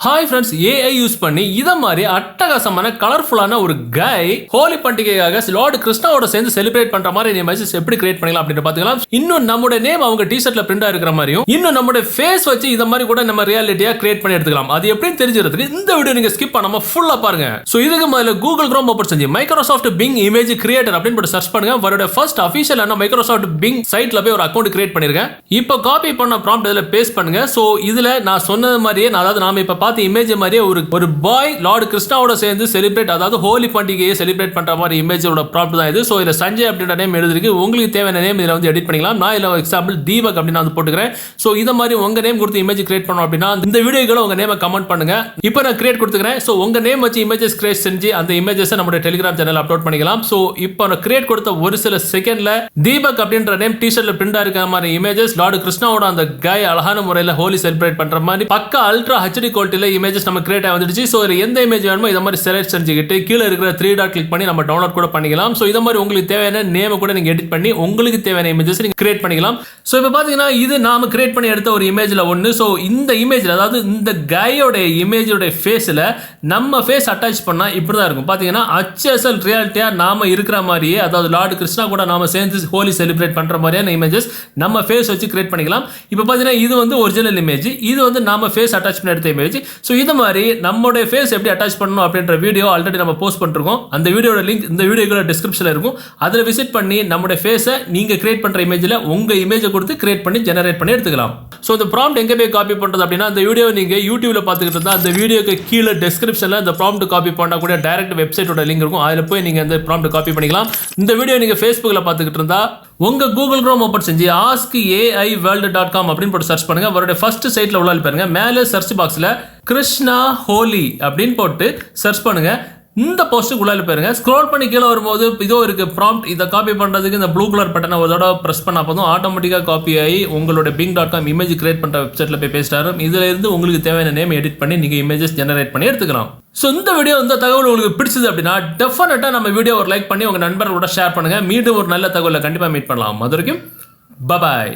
Hi friends, AI use பண்ணி இத மாதிரி அட்டகாசமான கலர்ஃபுல்லான ஒரு கை ஹோலி பண்டிகைக்காக லார்ட் கிருஷ்ணாவோட சேர்ந்து செலிப்ரேட் பண்ற மாதிரி இமேஜஸ் எப்படி கிரியேட் பண்ணலாம் அப்படின்னு பாத்துக்கலாம். இன்னும் நம்மளோட நேம் அவங்க டி-ஷர்ட்ல பிரிண்டா இருக்கிற மாதிரியும், இன்னும் நம்மளோட ஃபேஸ் வச்சு இத மாதிரி கூட நம்ம ரியாலிட்டியா கிரியேட் பண்ணி எடுத்துக்கலாம். அது எப்படின்னு தெரிஞ்சிருக்கிறதுக்கு இந்த வீடியோ நீங்க ஸ்கிப் பண்ணாம ஃபுல்லா பாருங்க. சோ இதுக்கு முதல்ல கூகுள் குரோம் ஓபன் செஞ்சு மைக்ரோசாஃப்ட் பிங் இமேஜ் கிரியேட்டர் அப்படின்னு போட்டு சர்ச் பண்ணுங்க. அவரோட ஃபர்ஸ்ட் அபிஷியலான மைக்ரோசாஃப்ட் பிங் சைட்ல போய் ஒரு அக்கவுண்ட் கிரியேட் பண்ணிருக்கேன். இப்போ காப்பி பண்ண ப்ராம்ப்ட் இதுல பேஸ்ட் பண்ணுங்க. சோ இதுல நான் சொன்னது மாதிரியே, அதாவது நாம இப்ப பார்த்த இமேஜ் மாதிரியே ஒரு பாய் லார்ட் கிருஷ்ணாவோட சேர்ந்து செலிப்ரேட், அதாவது ஹோலி பண்டிகையை செலிப்ரேட் பண்ற மாதிரி இமேஜோட ப்ராம்ப்ட் தான் இது. சோ இதுல சஞ்சய் அப்படின்ற நேம் எழுதிருக்கு. உங்களுக்கு தேவையான நேம் இதுல வந்து எடிட் பண்ணிக்கலாம். நான் இதுல எக்ஸாம்பிள் தீபக் அப்படின்னு வந்து போட்டுக்கிறேன். சோ இத மாதிரி உங்க நேம் கொடுத்து இமேஜ் கிரியேட் பண்ணனும் அப்படின்னா இந்த வீடியோக்குள்ள உங்க நேமை கமெண்ட் பண்ணுங்க. இப்போ நான் கிரியேட் கொடுத்துக்கிறேன். சோ உங்க நேம் வச்சு இமேஜஸ் கிரியேட் செஞ்சு அந்த இமேஜஸ் நம்ம டெலிகிராம் சேனல் அப்லோட் பண்ணிக்கலாம். சோ இப்போ நான் கிரியேட் கொடுத்த ஒரு சில செகண்ட்ல தீபக் அப்படின்ற நேம் டி-ஷர்ட்ல பிரிண்டா இருக்க மாதிரி இமேஜஸ் லார்ட் கிருஷ்ணாவோட அந்த கை அழகான முறையில் ஹோலி செலிப்ரேட் பண்ற மாதிரி பக்கா அல்ட்ரா ஹெச்டி குவாலிட்டில இமேஜஸ் நம்ம கிரியேட் வந்துடுச்சு. சோ எந்த இமேஜ் வேணுமோ இத மாதிரி செலக்ட் செஞ்சுக்கிட்டு கீழ இருக்கிற 3 டாட் கிளிக் பண்ணி நம்ம டவுன்லோட் கூட பண்ணிக்கலாம். சோ இத மாதிரி உங்களுக்கு தேவையான நேம் கூட நீங்க எடிட் பண்ணி உங்களுக்கு தேவையான இமேஜஸ் நீங்க கிரியேட் பண்ணிக்கலாம். சோ இப்போ பாத்தீங்கன்னா இது நாம கிரியேட் பண்ணி எடுத்த ஒரு இமேஜ்ல ஒன்னு. சோ இந்த இமேஜ்ல, அதாவது இந்த கையோட இமேஜோட ஃபேஸ்ல நம்ம ஃபேஸ் அட்டாச் பண்ணா இப்படி தான் இருக்கும். பாத்தீங்கன்னா அச்சல் ரியாலிட்டியா நாம இருக்கிற மாதிரியே, அதாவது லார்ட் கிருஷ்ணா கூட நாம சேர்ந்து ஹோலி செலிப்ரேட் பண்ற மாதிரியான இமேஜஸ் நம்ம ஃபேஸ் வச்சு கிரியேட் பண்ணிக்கலாம். இப்போ பாத்தீங்கன்னா இது வந்து ஒரிஜினல் இமேஜ், இது வந்து நாம ஃபேஸ் அட்டாச் பண்ணி எடுத்த இமேஜ். சோ இது மாதிரி நம்மளுடைய ஃபேஸ் எப்படி அட்டாச் பண்ணணும் அப்படின்ற வீடியோ ஆல்ரெடி நம்ம போஸ்ட் பண்ணிருக்கோம். அந்த வீடியோட லிங்க் இந்த வீடியோக்குள்ள டிஸ்கிரிப்ஷன்ல இருக்கும். அதுல விசிட் பண்ணி நம்மளுடைய ஃபேஸை நீங்க கிரியேட் பண்ற இமேஜ்ல உங்க இமேஜை கொடுத்து கிரியேட் பண்ணி ஜெனரேட் பண்ணி எடுத்துக்கலாம். சோ இந்த ப்ராம்ப்ட் எங்க போய் காப்பி பண்றது அப்படின்னா, அந்த வீடியோ நீங்க யூடியூப்ல பாத்துக்கிட்டு இருந்தா அந்த வீடியோக்கு கீழே டிஸ்கிரிப்ஷன்ல இந்த ப்ராம்ப்ட் காப்பி பண்ணா கூட டைரக்ட் வெப்சைட்டோட லிங்க் இருக்கும். அதுல போய் நீங்க அந்த ப்ராம்ப்ட் காப்பி பண்ணிக்கலாம். இந்த வீடியோ நீங்க Facebookல பாத்துக்கிட்டு இருந்தா உங்க கூகுள் குரோம் ஓபன் செஞ்சு askaiworld.com அப்படின்னு போட்டு சர்ச் பண்ணுங்க. அவருடைய ஃபர்ஸ்ட் சைட்ல உள்ள பாருங்க. மேலே சர்ச் பாக்ஸ்ல கிருஷ்ணா ஹோலி அப்படின்னு போட்டு சர்ச் பண்ணுங்க. இந்த போஸ்ட்டுக்கு உள்ள போயிருங்க. ஸ்க்ரோல் பண்ணி கீழே வரும்போது இதோ இருக்கு ப்ராம்ப்ட். இதை காப்பி பண்றதுக்கு இந்த ப்ளூ கலர் பட்டனை ஒரு தடவை பிரஸ் பண்ணா போதும் ஆட்டோமேட்டிக்கா காப்பி ஆகி உங்களோட bing.com இமேஜ் கிரியேட் பண்ற வெப்சைட்ல போய் பேஸ்ட் ஆகும். இதுல இருந்து உங்களுக்கு தேவையான நேம் எடிட் பண்ணி நீங்க இமேஜஸ் ஜெனரேட் பண்ணி எடுத்துக்கலாம். ஸோ இந்த வீடியோ, இந்த தகவல் உங்களுக்கு பிடிச்சது அப்படின்னா டெஃபினட்டா நம்ம வீடியோ ஒரு லைக் பண்ணி உங்க நண்பர்களோட ஷேர் பண்ணுங்க. மீண்டும் ஒரு நல்ல தகவலை கண்டிப்பா மீட் பண்ணலாம். அது வரைக்கும் பபாய்.